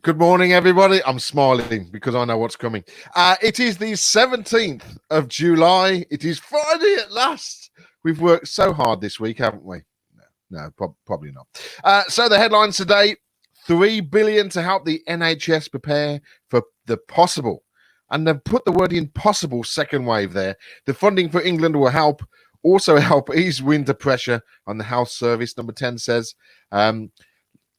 Good morning, everybody. I'm smiling because I know what's coming. It is the 17th of July. It is Friday at last. We've worked so hard this week, haven't we? No, probably not. So the headlines today, $3 billion to help the NHS prepare for the possible. And they've put the word impossible second wave there. The funding for England will also help ease winter pressure on the health service, number 10 says.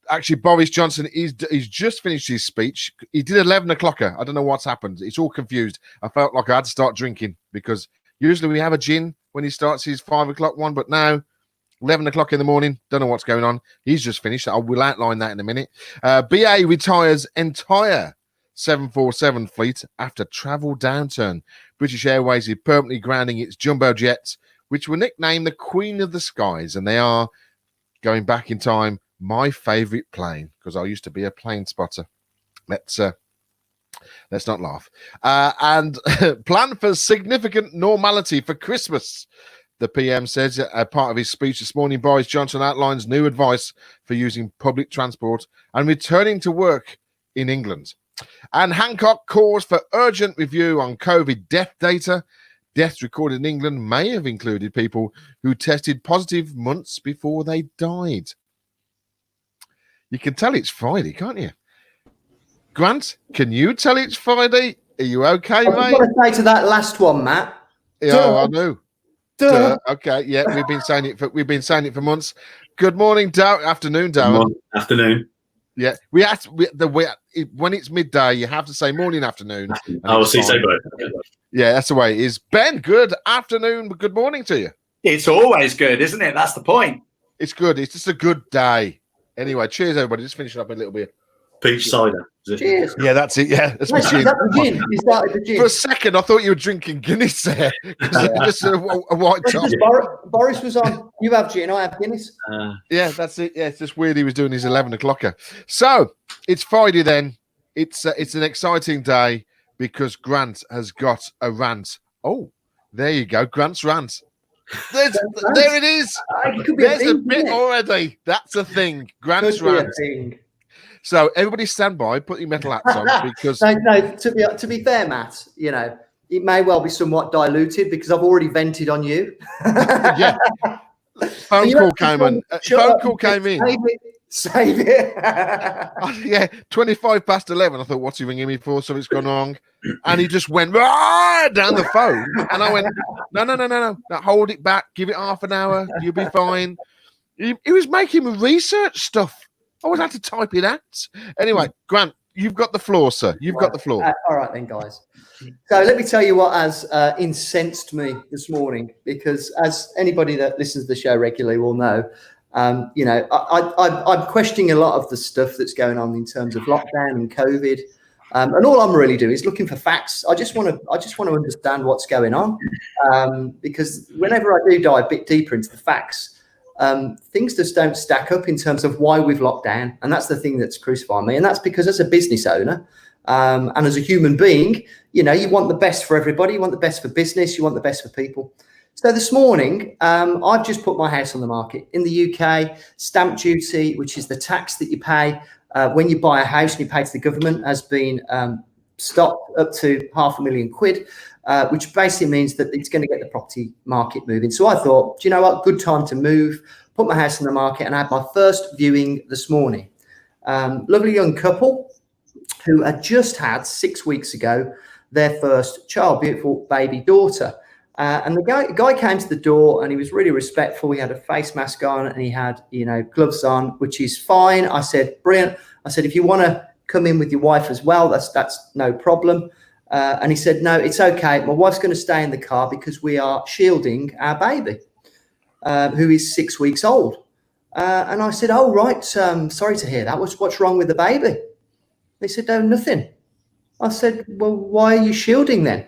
Actually, Boris Johnson, he's just finished his speech. He did 11 o'clocker. I don't know what's happened. It's all confused. I felt like I had to start drinking because usually we have a gin when he starts his 5 o'clock one, but now 11 o'clock in the morning, don't know what's going on. He's just finished. I will outline that in a minute. BA retires entire 747 fleet after travel downturn. British Airways is permanently grounding its jumbo jets, which were nicknamed the Queen of the Skies, and they are going back in time. My favorite plane, because I used to be a plane spotter. Let's not laugh. And plan for significant normality for Christmas. The PM says, as part of his speech this morning, Boris Johnson outlines new advice for using public transport and returning to work in England. And Hancock calls for urgent review on COVID death data. Deaths recorded in England may have included people who tested positive months before they died. You can tell it's Friday, can't you? Grant, can you tell it's Friday? Are you okay, mate? I want to say to that last one, Matt. Yeah, I know. Duh. Okay, yeah, we've been saying it for months. Good morning, afternoon, Darren. Afternoon. Yeah, when it's midday, you have to say morning, afternoon. I'll see you both. Yeah, that's the way it is. Ben, good afternoon, good morning to you. It's always good, isn't it? That's the point. It's good. It's just a good day. Anyway, cheers, everybody. Just finishing up a little bit. Peach cider. Cheers. Yeah, that's it. Yeah, that's Is that the gin? You started the gin. For a second, I thought you were drinking Guinness there. Just a white top. Boris was on. You have gin, I have Guinness. Yeah, that's it. Yeah, it's just weird he was doing his 11 o'clocker. So it's Friday then. It's an exciting day because Grant has got a rant. Oh, there you go. Grant's rant. There it is. There's a bit already. That's a thing. Grant's rant. So everybody stand by, put your metal hats on because no. To be fair, Matt, it may well be somewhat diluted because I've already vented on you. Yeah. Phone call came in. Save it. Yeah, 25 past 11. I thought, what's he ringing me for? Something's gone wrong. And he just went down the phone. And I went, no. Now, hold it back. Give it half an hour. You'll be fine. He was making me research stuff. I would have to type it out. Anyway, Grant, you've got the floor, sir. You've got the floor. All right then, guys. So let me tell you what has incensed me this morning, because as anybody that listens to the show regularly will know, I'm questioning a lot of the stuff that's going on in terms of lockdown and COVID, and all I'm really doing is looking for facts. I just want to understand what's going on, because whenever I do dive a bit deeper into the facts, things just don't stack up in terms of why we've locked down, and that's the thing that's crucifying me. And that's because as a business owner and as a human being, you want the best for everybody. You want the best for business. You want the best for people. So this morning, I've just put my house on the market. In the UK, stamp duty, which is the tax that you pay when you buy a house and you pay to the government, has been stopped up to £500,000, which basically means that it's going to get the property market moving. So I thought, do you know what? Good time to move, put my house on the market, and I had my first viewing this morning. Lovely young couple who had just had 6 weeks ago their first child, beautiful baby daughter. And the guy came to the door and he was really respectful. He had a face mask on and he had, gloves on, which is fine. I said, brilliant. I said, if you want to come in with your wife as well, that's no problem. And he said, no, it's okay. My wife's going to stay in the car because we are shielding our baby, who is 6 weeks old. And I said, oh, right. Sorry to hear that. What's wrong with the baby? They said, no, nothing. I said, well, why are you shielding then?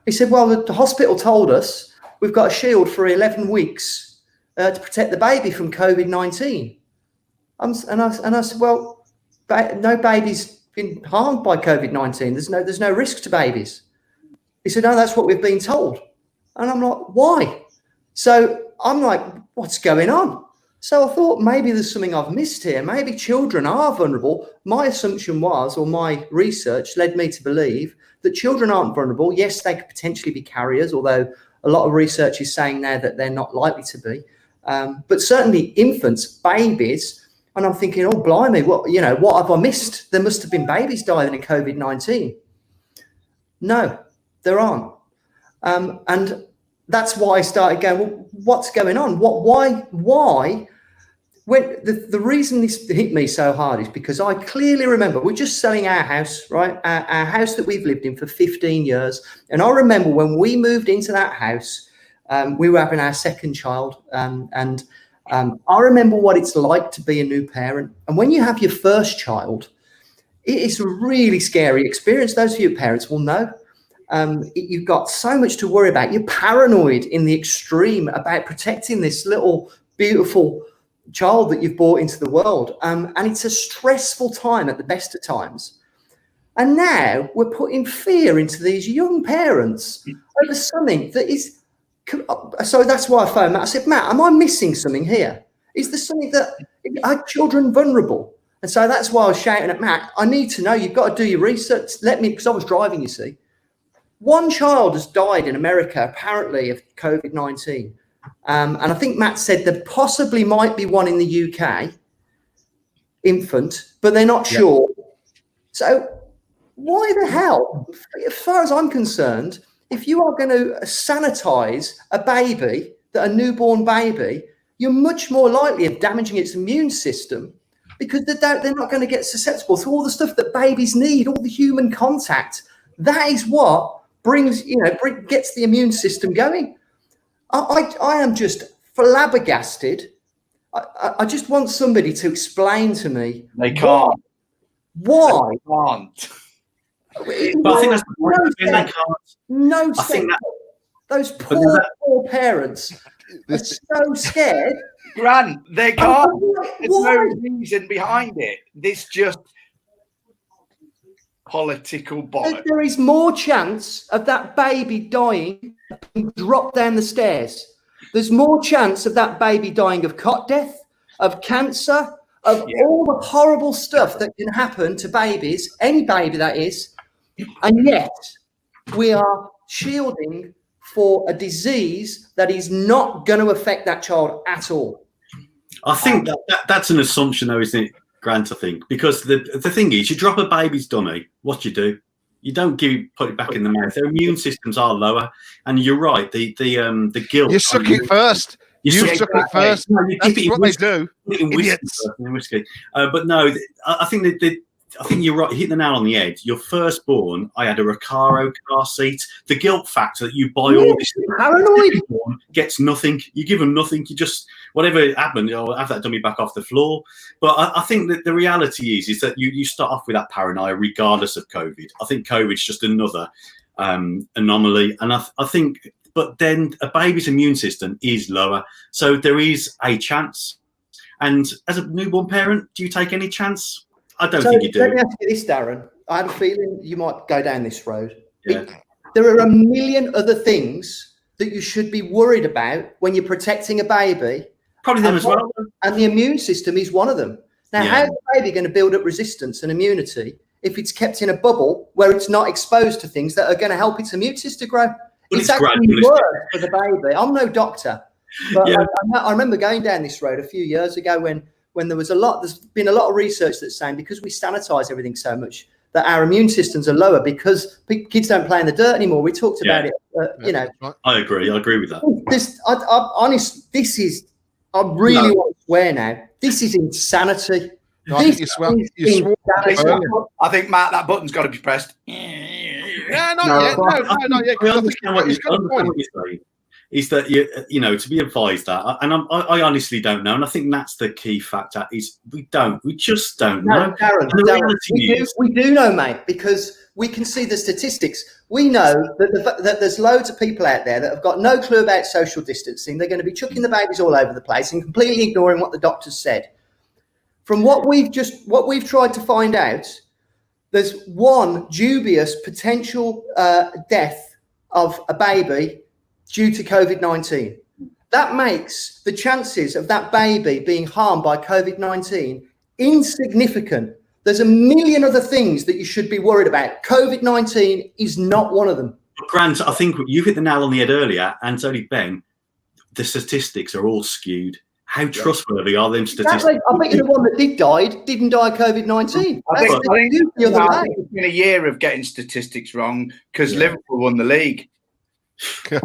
He said, well, the hospital told us we've got a shield for 11 weeks to protect the baby from COVID-19. And I said, well, no baby's been harmed by COVID-19. There's no risk to babies. He said, no, that's what we've been told. And I'm like, why? So I'm like, what's going on? So I thought maybe there's something I've missed here. Maybe children are vulnerable. My assumption was, or my research led me to believe, that children aren't vulnerable. Yes, they could potentially be carriers, although a lot of research is saying now that they're not likely to be. But certainly infants, babies, and I'm thinking, oh, blimey, what have I missed? There must have been babies dying in COVID-19. No, there aren't. And that's why I started going, well, what's going on? Why? When the reason this hit me so hard is because I clearly remember we're just selling our house, right? Our house that we've lived in for 15 years. And I remember when we moved into that house, we were having our second child. And I remember what it's like to be a new parent. And when you have your first child, it is a really scary experience. Those of you parents will know. You've got so much to worry about. You're paranoid in the extreme about protecting this little beautiful child that you've brought into the world. And it's a stressful time at the best of times. And now we're putting fear into these young parents over something that is. So that's why I phoned Matt. I said, Matt, am I missing something here? Is there something that are children vulnerable? And so that's why I was shouting at Matt. I need to know. You've got to do your research. Because I was driving, you see. One child has died in America, apparently, of COVID-19. And I think Matt said there possibly might be one in the UK, infant, but they're not sure. So why the hell, as far as I'm concerned, if you are going to sanitize a baby, a newborn baby, you're much more likely of damaging its immune system because they're not going to get susceptible to all the stuff that babies need, all the human contact. That is what gets the immune system going. I am just flabbergasted. I just want somebody to explain to me. They can't. Why? They can't. But I think that's the point. They can't. No I think sense. Those poor parents are so scared. Grant, they can't. There's Why? no reason behind it. This just political bollocks. There is more chance of that baby dying being dropped down the stairs. There's more chance of that baby dying of cot death, of cancer, of all the horrible stuff that can happen to babies, any baby that is. And yet we are shielding for a disease that is not going to affect that child at all. I think that's an assumption, though, isn't it, Grant? I think because the thing is, you drop a baby's dummy, what do? You don't put it back in the mouth. Their immune systems are lower, and you're right. The guilt. You suck it first. You suck it first. No, you That's dip it what in they whiskey, do. put it in whiskey. But no, I think I think you're right. You hit the nail on the head. Your firstborn, I had a Recaro car seat. The guilt factor that you buy all this Paranoid. gets nothing. You give them nothing. You just whatever happened, you'll have that dummy back off the floor. But I think that the reality is that you start off with that paranoia regardless of COVID. I think COVID's just another anomaly, and I think. But then a baby's immune system is lower, so there is a chance. And as a newborn parent, do you take any chance? I don't think you do. Let me ask you this, Darren. I had a feeling you might go down this road. Yeah. There are a million other things that you should be worried about when you're protecting a baby. Probably them as well. And the immune system is one of them. Now, Yeah. how's the baby going to build up resistance and immunity if it's kept in a bubble where it's not exposed to things that are going to help its immune system grow? But It's it's actually gradual, worse for the baby. I'm no doctor, but Yeah. I remember going down this road a few years ago when there's been a lot of research that's saying because we sanitize everything so much that our immune systems are lower because kids don't play in the dirt anymore. We talked about it, I agree with that. I really want to swear now. This is insanity. No, I think you swore. I think, Matt, that button's got to be pressed. Yeah, not yet. No, not yet. I I think understand what he's got a point. you're saying. Is that to be advised that, and I honestly don't know, and I think that's the key factor. Is we just don't know. No, Darren, we do know, mate, because we can see the statistics. We know that there's loads of people out there that have got no clue about social distancing. They're going to be chucking the babies all over the place and completely ignoring what the doctors said. From what we've tried to find out, there's one dubious potential death of a baby due to COVID-19. that makes the chances of that baby being harmed by COVID-19 insignificant. There's a million other things that you should be worried about. COVID-19 is not one of them. Grant, I think you hit the nail on the head earlier, and so did Ben. The statistics are all skewed. How trustworthy are them statistics? Exactly. I bet you the one that didn't die of COVID-19. I think the other day. it's been a year of getting statistics wrong because Liverpool won the league. Thanks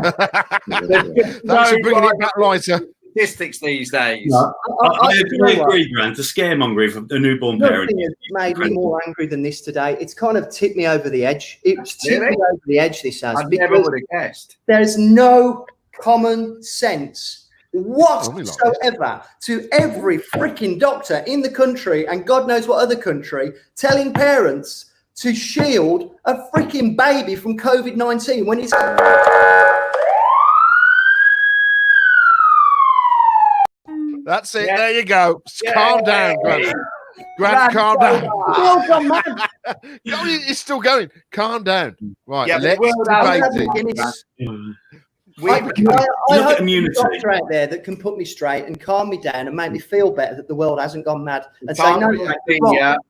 for bringing it back lighter. Statistics these days. No, I agree, Grant. The scaremongering of a newborn parent. Nothing has made me more angry than this today. It's kind of tipped me over the edge. It's tipped me over the edge, this has. I never would have guessed. There's no common sense whatsoever to every freaking doctor in the country and God knows what other country telling parents to shield a freaking baby from COVID-19 when it's... That's it. There you go. Calm down, Grant. Grant, calm down. It's still going. Calm down. Right. Let's debate it. I hope immunity. there's a doctor out there that can put me straight and calm me down and make me feel better that the world hasn't gone mad and say no.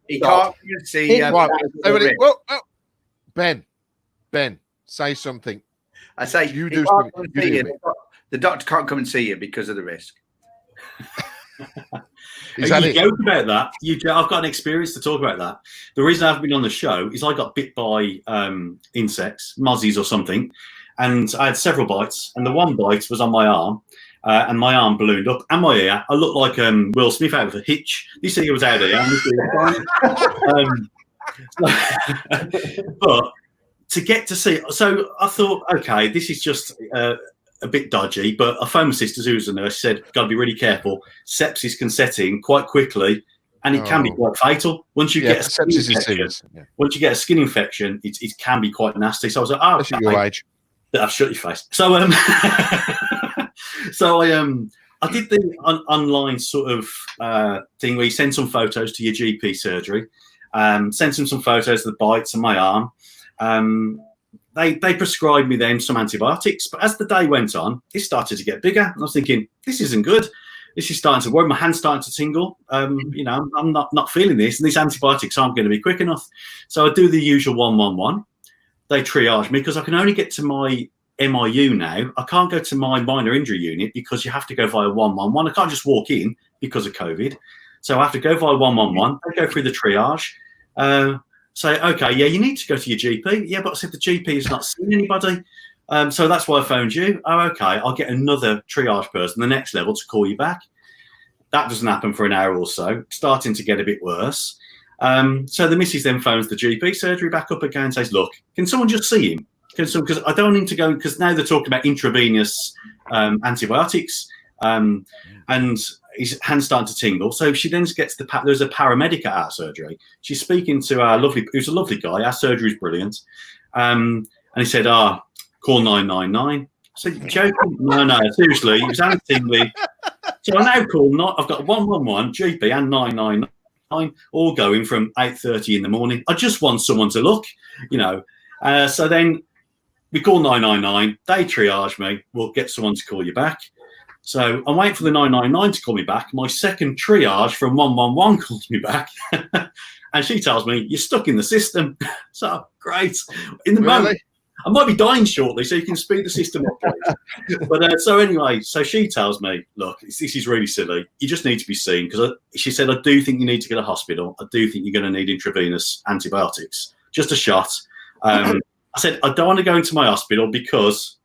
He can't see you. Right. Ben, say something. I say you do something. The doctor can't come and see you because of the risk. You joke about that. I've got an experience to talk about that. The reason I haven't been on the show is I got bit by insects, mozzies or something, and I had several bites. And the one bite was on my arm, and my arm ballooned up, and my ear. I looked like Will Smith out of a hitch. You see, he was out there. But to get to see, so I thought, okay, this is just a bit dodgy, but I phoned my sister who's a nurse. She said, got to be really careful. Sepsis can set in quite quickly, and it can be quite fatal. Once you get a skin infection, once you get a skin infection, it can be quite nasty. So I was like, oh, especially your age. I've shut your face. So so I did the online sort of thing where you send some photos to your GP surgery, send them some photos of the bites on my arm. They prescribed me then some antibiotics, but as the day went on, it started to get bigger. And I was thinking, this isn't good. This is starting to worry. My hand's starting to tingle. You know, I'm not feeling this, and these antibiotics aren't going to be quick enough. So I do the usual 111. They triage me because I can only get to my MIU now. I can't go to my minor injury unit because you have to go via 111. I can't just walk in because of COVID. So I have to go via 111. They go through the triage. Say, okay, yeah, you need to go to your GP. Yeah, but I said the GP has not seen anybody. So that's why I phoned you. Oh, okay, I'll get another triage person, the next level, to call you back. That doesn't happen for an hour or so, starting to get a bit worse. So the missus then phones the GP surgery back up again and says, look, can someone just see him? Because I don't need to go, because now they're talking about intravenous antibiotics, and his hand's starting to tingle. So she then gets there's a paramedic at our surgery. She's speaking to our who's a lovely guy. Our surgery's brilliant. And he said, call 999. I said, joking? No, seriously, he was hand tingling. So I now I've got 111, GP and 999, all going from 8:30 in the morning. I just want someone to look, you know. So then we call 999, they triage me, we'll get someone to call you back. So I'm waiting for the 999 to call me back. My second triage from 111 calls me back. And she tells me, you're stuck in the system. So great. In the moment, I might be dying shortly, so you can speed the system up, please. But so anyway, so she tells me, look, this is really silly. You just need to be seen. Because she said, I do think you need to get a hospital. I do think you're going to need intravenous antibiotics. Just a shot. I said, I don't want to go into my hospital because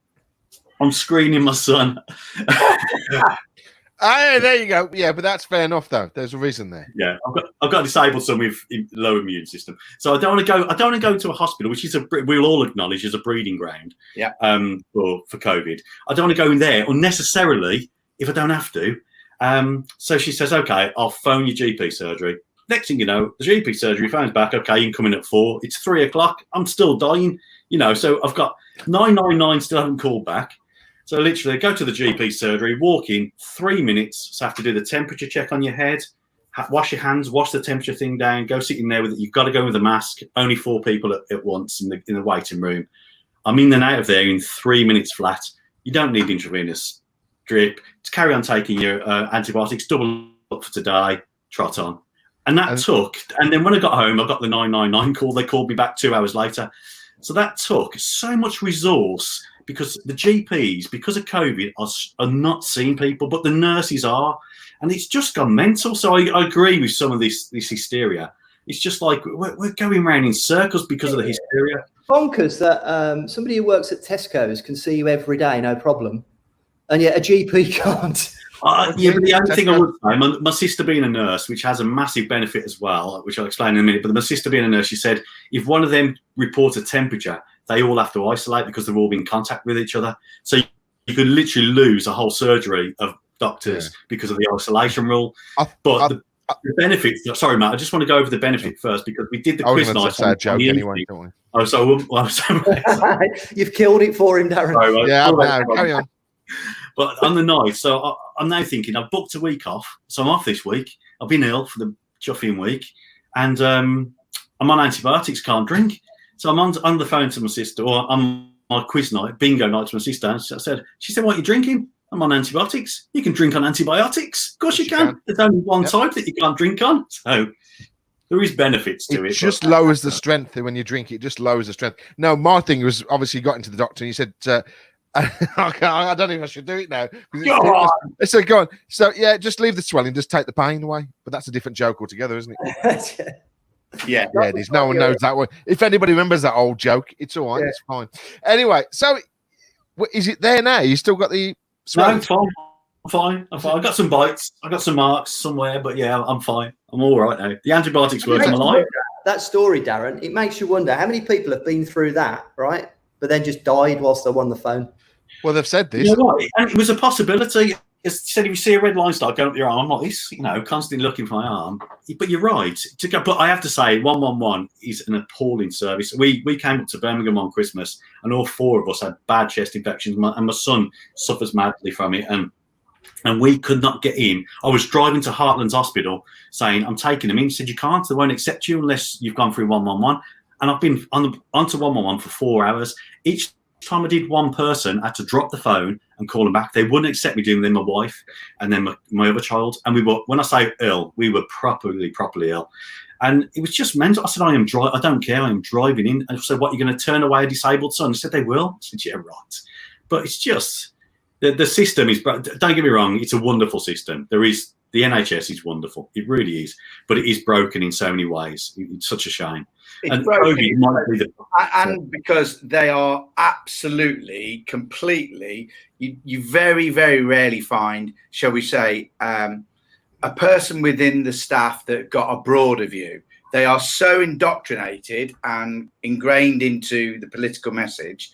I'm screening my son. There you go. Yeah, but that's fair enough, though. There's a reason there. Yeah, I've got a disabled son with low immune system, so I don't want to go. I don't want to go into a hospital, which is we'll all acknowledge is a breeding ground. Yeah. For COVID, I don't want to go in there unnecessarily if I don't have to. So she says, okay, I'll phone your GP surgery. Next thing you know, the GP surgery phones back. Okay, you can come in at 4. It's 3 o'clock. I'm still dying. You know, so I've got 999 still haven't called back. So literally go to the GP surgery, walk in, 3 minutes. So I have to do the temperature check on your head, wash your hands, wash the temperature thing down, go sit in there with it. You've got to go with a mask. Only 4 people at once in the waiting room. I'm in and out of there in 3 minutes flat. You don't need intravenous drip, to carry on taking your antibiotics, double up for today, trot on. And that and then when I got home, I got the 999 call. They called me back 2 hours later. So that took so much resource because the GPs, because of COVID, are not seeing people, but the nurses are. And it's just gone mental. So I agree with some of this hysteria. It's just like we're going around in circles because of the hysteria. Bonkers that somebody who works at Tesco's can see you every day, no problem. And yet a GP can't. Yeah, but the only thing I would say, my sister being a nurse, which has a massive benefit as well, which I'll explain in a minute, but my sister being a nurse, she said if one of them reports a temperature, they all have to isolate because they're all in contact with each other. So you could literally lose a whole surgery of doctors because of the isolation rule. The benefit, sorry, Matt, I just want to go over the benefit first because we did the quiz night. Say a joke anyway, don't we? Oh, so you've killed it for him, Darren. Sorry, yeah, no, carry on. But on the night, so I'm now thinking I've booked a week off, so I'm off this week. I've been ill for the chuffing week, and I'm on antibiotics, can't drink. So I'm on the phone to my sister, or on my quiz night, bingo night to my sister. And she said, "What are you drinking?" I'm on antibiotics. You can drink on antibiotics. Of course you can. There's only one type that you can't drink on. So there is benefits to it. It just lowers the strength when you drink. It just lowers the strength. No, my thing was obviously got into the doctor and he said, I don't know if I should do it now. I said, go on. So, yeah, just leave the swelling. Just take the pain away. But that's a different joke altogether, isn't it? Yeah, it is. No one knows that one. If anybody remembers that old joke, it's all right. It's fine. Anyway, so is it there now? You still got the swelling? No, I'm fine. I got some bites. I got some marks somewhere, but yeah, I'm fine. I'm all right now. The antibiotics work in my life. That story, Darren, it makes you wonder how many people have been through that, right? But then just died whilst they're on the phone. Well, they've said this. You know what? And it was a possibility. He said if you see a red line start going up your arm, I'm like this, constantly looking for my arm. But you're right. But I have to say, 111 is an appalling service. We came up to Birmingham on Christmas, and all four of us had bad chest infections, and my son suffers madly from it, and we could not get in. I was driving to Heartlands Hospital saying, I'm taking them in. He said, you can't. They won't accept you unless you've gone through 111. And I've been onto 111 for 4 hours. Each time I did one person, I had to drop the phone and call them back. They wouldn't accept me doing them, my wife and then my other child. And we were, when I say ill, we were properly ill. And it was just mental. I said, I don't care. I am driving in. And I said, what, you're going to turn away a disabled son? He said, they will. I said, yeah, right. But it's just, the system is, don't get me wrong, it's a wonderful system. The NHS is wonderful. It really is. But it is broken in so many ways. It's such a shame. And because they are absolutely, completely, you very, very rarely find, shall we say, a person within the staff that got a broader view. They are so indoctrinated and ingrained into the political message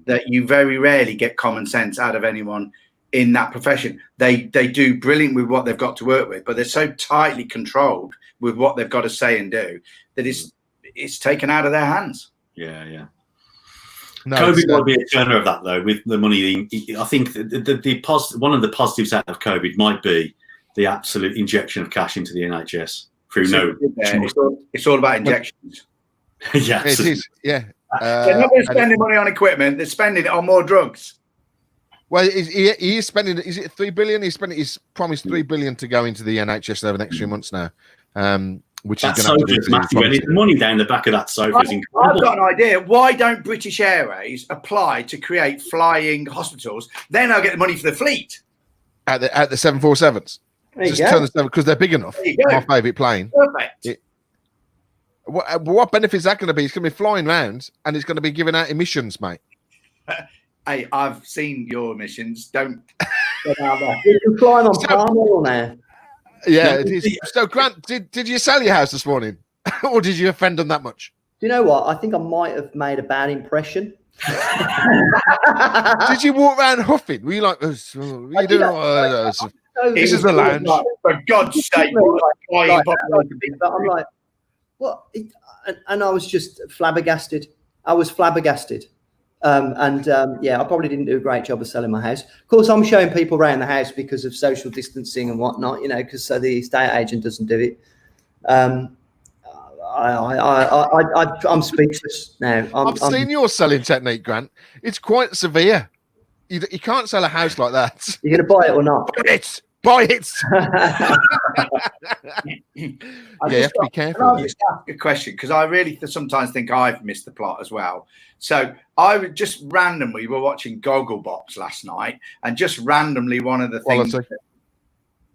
that you very rarely get common sense out of anyone in that profession. They do brilliant with what they've got to work with, but they're so tightly controlled with what they've got to say and do that it's taken out of their hands. Yeah. No, COVID might be a turner of that, though, with the money. I think one of the positives out of COVID might be the absolute injection of cash into the NHS through It's all about injections. Yeah, it is. Yeah. They're not going to spend money on equipment. They're spending it on more drugs. Well, he is spending. Is it 3 billion? He's promised 3 billion to go into the NHS over the next few months now. Which that is going to be massive. And the money down the back of that sofa is incredible. I've got an idea. Why don't British Airways apply to create flying hospitals? Then I'll get the money for the fleet. At the 747s. Just turn the 7 because they're big enough. My favourite plane. Perfect. What benefit is that going to be? It's going to be flying round and it's going to be giving out emissions, mate. Hey, I've seen your emissions. Don't get out there. You can fly on palm oil now. Yeah, it is. So, Grant, did you sell your house this morning, or did you offend them that much? Do you know what? I think I might have made a bad impression. Did you walk around huffing? Were you like, this is the lounge? For God's sake! I'm like, what? And I was just flabbergasted. I probably didn't do a great job of selling my house. Of course, I'm showing people around the house because of social distancing and whatnot, because so the estate agent doesn't do it. I'm speechless now. I've seen your selling technique, Grant. It's quite severe. You can't sell a house like that. You're going to buy it or not? Buy it. I Yeah, you have to be Can I careful. just ask a question? Because I really sometimes think I've missed the plot as well. So I would just randomly, we were watching Gogglebox last night, and just randomly one of the things. Quality.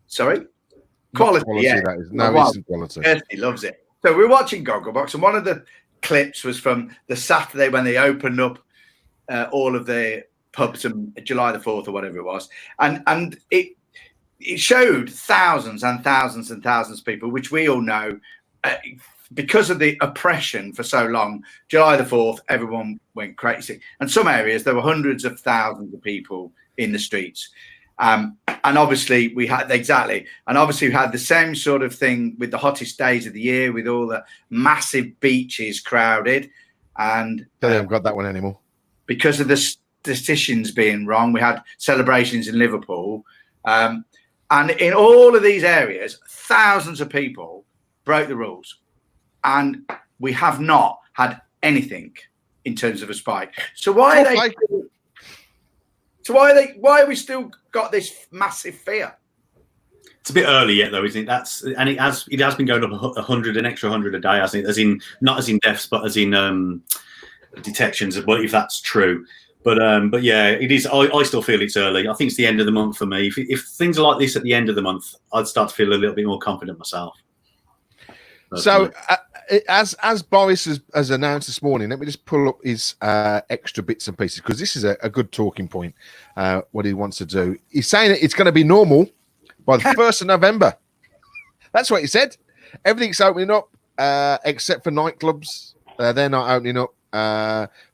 Sorry? Not Quality, yeah. that is. No, Well, it isn't quality. Kirsty loves it. So we're watching Gogglebox, and one of the clips was from the Saturday when they opened up all of the pubs on July the 4th or whatever it was. And it showed thousands and thousands and thousands of people, which we all know, because of the oppression for so long, July the 4th, everyone went crazy. And some areas, there were hundreds of thousands of people in the streets. And obviously we had the same sort of thing with the hottest days of the year, with all the massive beaches crowded. And They haven't got that one anymore. because of the statisticians being wrong, we had celebrations in Liverpool. And in all of these areas, thousands of people broke the rules. And we have not had anything in terms of a spike. So why are we still got this massive fear? It's a bit early yet, though, isn't it? It has been going up 100, an extra 100 a day, hasn't it? As in not as in deaths, but as in detections. But if that's true, but yeah, it is. I still feel it's early. I think it's the end of the month for me. If things are like this at the end of the month, I'd start to feel a little bit more confident myself. So, as Boris has announced this morning, let me just pull up his extra bits and pieces, because this is a good talking point, what he wants to do. He's saying it's going to be normal by the 1st of November. That's what he said. Everything's opening up except for nightclubs. They're not opening up.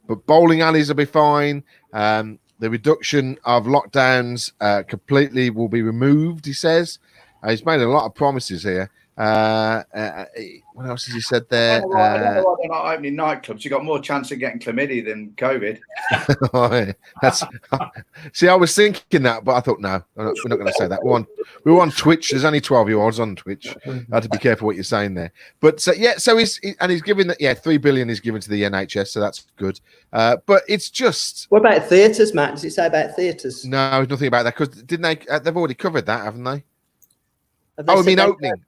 But bowling alleys will be fine. The reduction of lockdowns completely will be removed, he says. He's made a lot of promises here. What else has he said there? I don't know why they're not opening nightclubs. You've got more chance of getting chlamydia than COVID. See, I was thinking that, but I thought, no, we're not going to say that. We're on Twitch. There's only 12-year-olds on Twitch. I have to be careful what you're saying there. But so he's giving that. Yeah, 3 billion is given to the NHS, so that's good. But it's just. What about theatres, Matt? Does it say about theatres? No, nothing about that, because didn't they? They've already covered that, haven't they? Opening.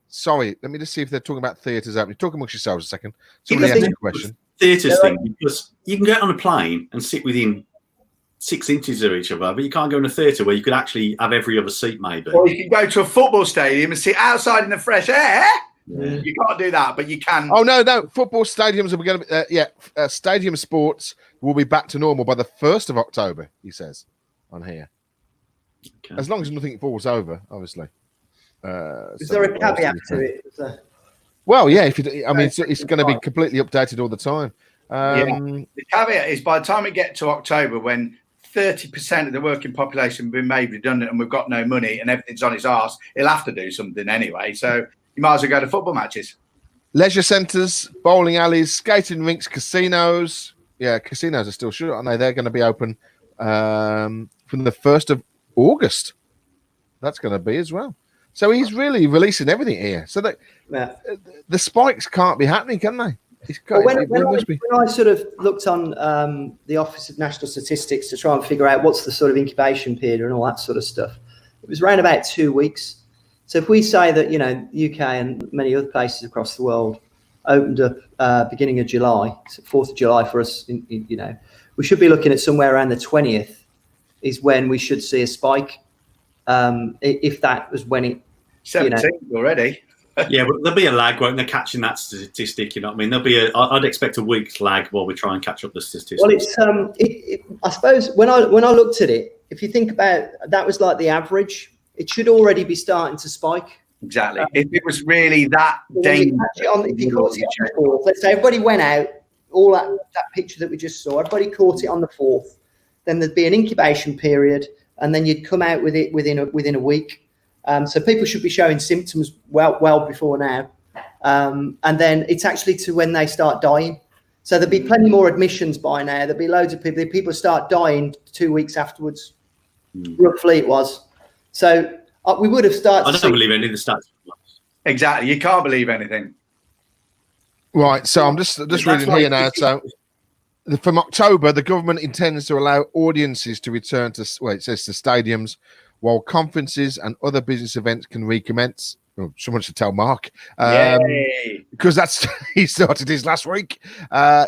Sorry, let me just see if they're talking about theatres opening. Talk amongst yourselves a second. Yeah, Somebody asked a question. Theatres thing, because you can get on a plane and sit within 6 inches of each other, but you can't go in a theatre where you could actually have every other seat, maybe. Or you can go to a football stadium and sit outside in the fresh air. Yeah. You can't do that, but you can. Oh no! Football stadiums are going to be stadium sports will be back to normal by the 1st of October. He says on here, Okay. as long as nothing falls over, obviously. Is there a caveat to it? Well, yeah. It's going to be completely updated all the time. The caveat is by the time we get to October, when 30% of the working population have been made redundant and we've got no money and everything's on its arse, he'll have to do something anyway. So you might as well go to football matches. Leisure centres, bowling alleys, skating rinks, casinos. Yeah, casinos are still shut, aren't they? They're going to be open from the 1st of August. That's going to be as well. So he's really releasing everything here. So that the spikes can't be happening, can they? When I sort of looked on the Office of National Statistics to try and figure out what's the sort of incubation period and all that sort of stuff, it was around about 2 weeks. So if we say that, UK and many other places across the world opened up beginning of July, so 4th of July for us, we should be looking at somewhere around the 20th is when we should see a spike. If that was when it 17 already. Yeah, but there'll be a lag, won't there, catching that statistic? You know what I mean? There'll be I'd expect a week's lag while we try and catch up the statistics. Well, it's I suppose when I looked at it, if you think about that was like the average, it should already be starting to spike. Exactly. If it was really that dangerous. Let's say everybody went out, all that picture that we just saw, everybody caught it on the 4th, then there'd be an incubation period, and then you'd come out with it within a week. So people should be showing symptoms well before now. And then it's actually to when they start dying. So there'll be plenty more admissions by now. There'll be loads of people. People start dying 2 weeks afterwards. Roughly it was. So we would have started. I don't believe any of the stats. Exactly. You can't believe anything. Right. So I'm just reading here now. So from October, the government intends to allow audiences to return to, well, it says to stadiums, while conferences and other business events can recommence. Oh, someone should tell Mark. Yay. Because that's he started his last week.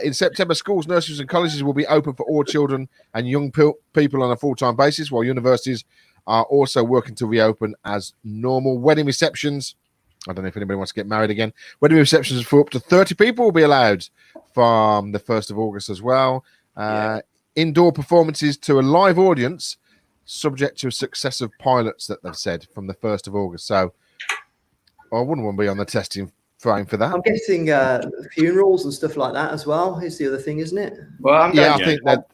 In September, schools, nurseries, and colleges will be open for all children and young people on a full-time basis, while universities are also working to reopen as normal. Wedding receptions, I don't know if anybody wants to get married again. Wedding receptions for up to 30 people will be allowed from the 1st of August as well. Indoor performances to a live audience, subject to successive pilots that they've said from the 1st of August. So I wouldn't want to be on the testing frame for that. I'm guessing funerals and stuff like that as well is the other thing, isn't it? Well, I'm going I think that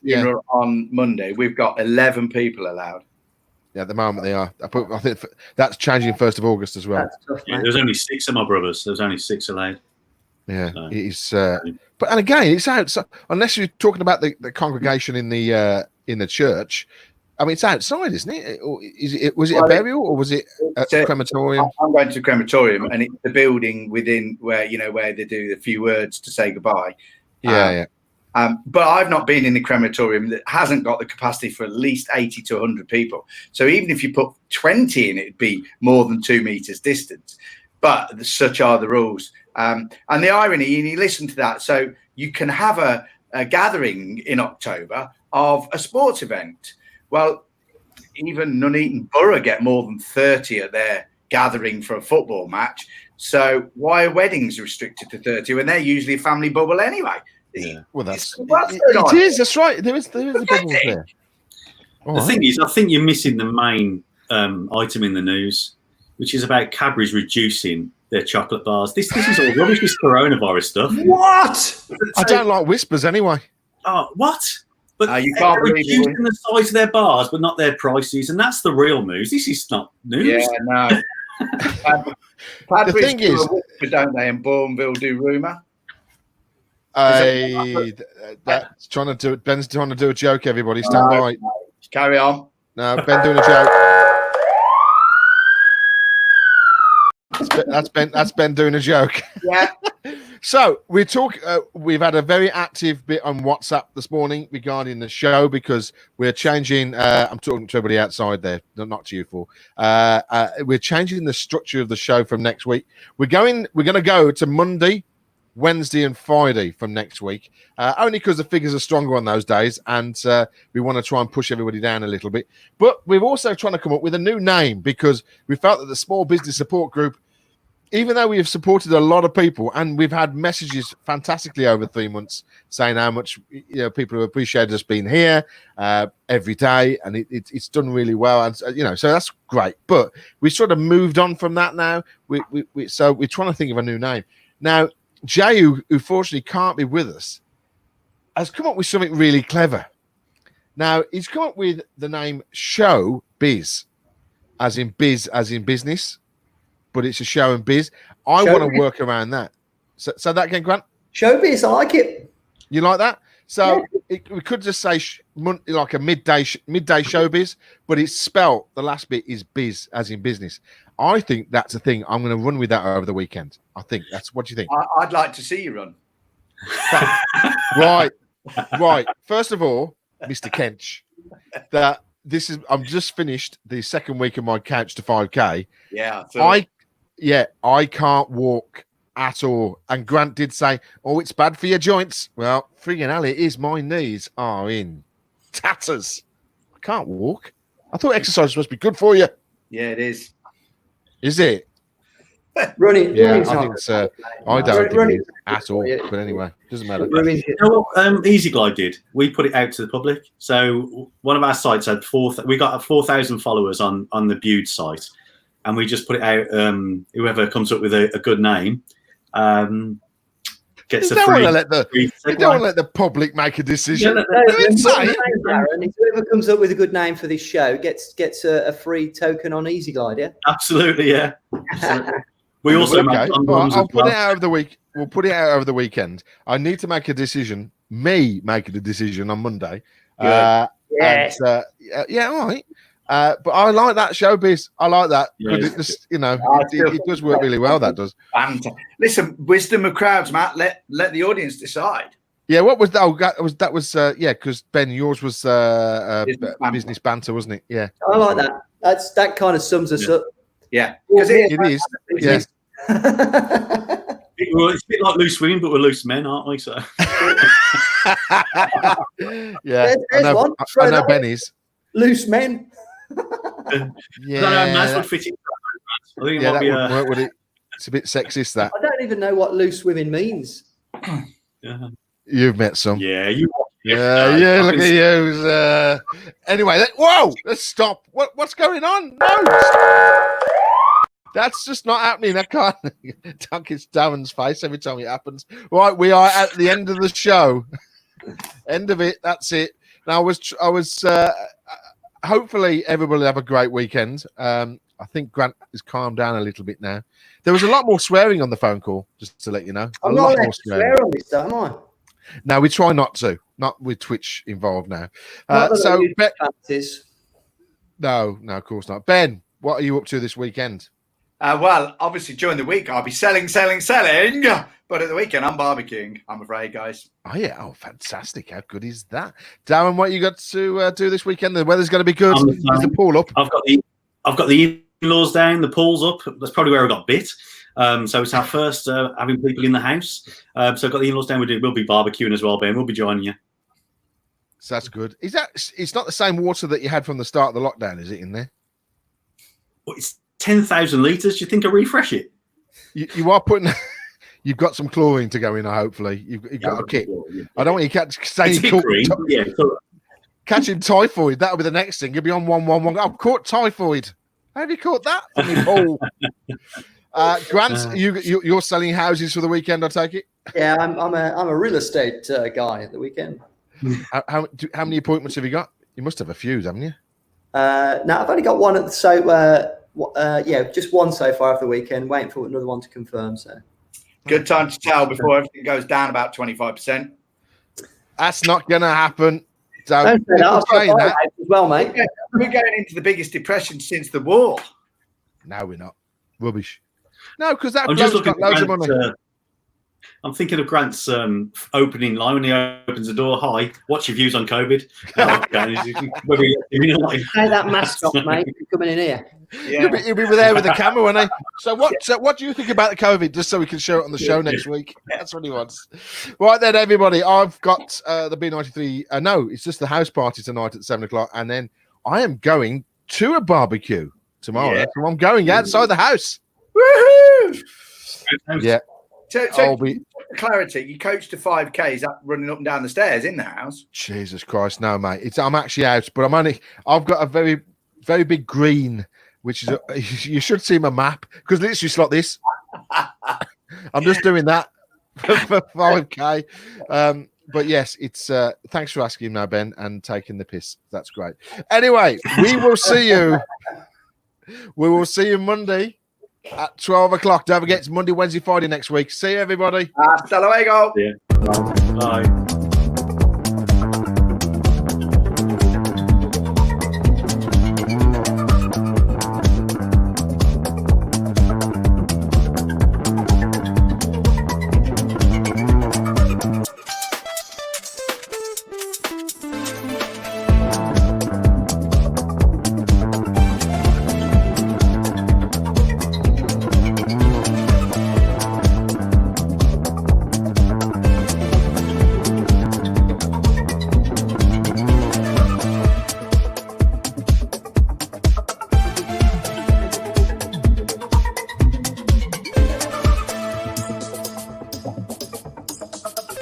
on Monday. We've got 11 people allowed. Yeah, at the moment they are. I think that's changing 1st of August as well. That's tough, Yeah, mate. there's only 6 of my brothers. There's only 6 allowed. Yeah, So- it's. But and again, it's outside. Unless you're talking about the congregation in the church, I mean, it's outside, isn't it? Or is it? Was it a Well, burial or was it a So, crematorium? I'm going to the crematorium, and it's the building within where they do the few words to say goodbye. Yeah. But I've not been in the crematorium that hasn't got the capacity for at least 80 to 100 people. So even if you put 20 in, it'd be more than 2 meters distance. But such are the rules. And the irony, and you listen to that, so you can have a gathering in October of a sports event. Well, even Nuneaton Borough get more than 30 at their gathering for a football match. So why are weddings restricted to 30 when they're usually a family bubble anyway? Yeah. Well, that's What's it going on? is. That's right. There is a bubble there. All The right. thing is, I think you're missing the main item in the news, which is about Cadbury's reducing their chocolate bars. This is all rubbish, this coronavirus stuff. What? I don't like whispers anyway. Oh, what? But You they're can't believe it. reducing the size of their bars, but not their prices, and that's the real news. This is not news. Yeah, no. Cadbury's thing do a is- whisper, don't they? And Bourneville do rumour. That's trying to do it. Ben's trying to do a joke. Everybody, stand by. Carry on. No, Ben doing a joke. That's Ben doing a joke. Yeah. So we've had a very active bit on WhatsApp this morning regarding the show because we're changing. I'm talking to everybody outside there, not to you four. We're changing the structure of the show from next week. We're going to go to Monday, Wednesday, and Friday from next week. Only because the figures are stronger on those days, and we want to try and push everybody down a little bit. But we're also trying to come up with a new name because we felt that the Small Business Support Group, even though we have supported a lot of people and we've had messages fantastically over 3 months saying how much people have appreciated us being here every day, and it's done really well, and so that's great. But we sort of moved on from that now. So we're trying to think of a new name now. Jay, who fortunately can't be with us, has come up with something really clever. Now he's come up with the name Show Biz, as in business. But it's a show and biz. I want to work around that. So that again, Grant? Showbiz, I like it. You like that? So we could just say like a midday showbiz, but it's spelt. The last bit is biz, as in business. I think that's a thing. I'm going to run with that over the weekend. I think that's. What do you think? I'd like to see you run. Right. First of all, Mr. Kench, I'm just finished the second week of my couch to 5K. Yeah. I can't walk at all. And Grant did say, "Oh, it's bad for your joints." Well, friggin' hell, it is. My knees are in tatters. I can't walk. I thought exercise must be good for you. Yeah, it is. Is it? Running. Yeah, running's I not think it's. good. I don't think Running- it is at all. But anyway, doesn't matter. Running's- You know what Easy Glide did? We put it out to the public. So one of our sites had we got 4,000 followers on the Bude site, and we just put it out. Whoever comes up with a good name gets You a don't want free. to let the public make a decision. Yeah, They're insane. Aaron, if whoever comes up with a good name for this show gets a free token on Easy Glide, yeah? Absolutely, yeah. We also Okay. make Well, condoms I'll as put well. it out over the week. We'll put it out over the weekend. I need to make a decision. Making a decision on Monday. Yes. Yeah, all right. But I like that showbiz. I like that because Yeah. it just, it does work really well. That does. Listen, wisdom of crowds, Matt. Let the audience decide. Yeah, what was that? Oh, that was yeah, because Ben, yours was business banter, wasn't it? Yeah, I like that. That kind of sums us up. Yeah, Because it is. Yeah. It's a bit like loose women, but we're loose men, aren't we? So Yeah, There's one. I know Ben is. Loose men. Yeah, Maz would fit in. I think it yeah, might that be would work, would it? It's a bit sexist, that. I don't even know what loose women means. You've met some. Yeah, you. Yeah, look at you. Anyway, whoa, let's stop. What's going on? No. That's just not happening. I can't dunk his Darren's face every time it happens. Right, we are at the end of the show. End of it. That's it. Now, I was hopefully everybody will have a great weekend. I think Grant has calmed down a little bit now. There was a lot more swearing on the phone call, just to let you know. I'm not allowed to swear on this, am I? No, we try not to. Not with Twitch involved now. No, of course not. Ben, what are you up to this weekend? Well, obviously during the week I'll be selling. But at the weekend I'm barbecuing, I'm afraid, guys. Oh, yeah. Oh, fantastic. How good is that? Darren, what you got to do this weekend? The weather's going to be good. Is the pool up? I've got the in-laws down, the pool's up. That's probably where I got bit. So it's our first having people in the house. So I've got the in-laws down. We'll be barbecuing as well, Ben. We'll be joining you. So that's good. It's not the same water that you had from the start of the lockdown, is it, in there? Well, it's 10,000 litres. Do you think I'll refresh it? You are putting... You've got some chlorine to go in, hopefully. You've got a kit. I don't want you catching typhoid. That'll be the next thing. You'll be on 111. I've caught typhoid. How have you caught that from your pool? Grant, you're selling houses for the weekend, I take it? Yeah, I'm a real estate guy at the weekend. How many appointments have you got? You must have a few, haven't you? No, I've only got one just one so far for the weekend. Waiting for another one to confirm. So good time to tell before everything goes down about 25%. That's not going to happen. So don't say that as well, mate. We're going into the biggest depression since the war. No, we're not. Rubbish. No, because that I'm just looking got loads of money. I'm thinking of Grant's opening line when he opens the door. Hi, what's your views on COVID? Take that mask off, mate. You're coming in here. Yeah. He'll be there with the camera, won't he? So what do you think about the COVID? Just so we can show it on the show next week. That's what he wants. Right then, everybody. I've got the B93. No, it's just the house party tonight at 7:00, and then I am going to a barbecue tomorrow. Yeah. So I'm going outside the house. Woohoo! Yeah. So clarity, you coach to 5K, is that running up and down the stairs in the house? Jesus Christ, no, mate. I'm actually out, but I've got a very, very big green, which is you should see my map, because literally it's like this. I'm just doing that for 5K. But yes, it's thanks for asking now, Ben, and taking the piss. That's great. Anyway, we will see you. We will see you Monday at 12:00. Don't forget, it's Monday, Wednesday, Friday next week. See you, everybody. Hasta luego. Yeah. Bye.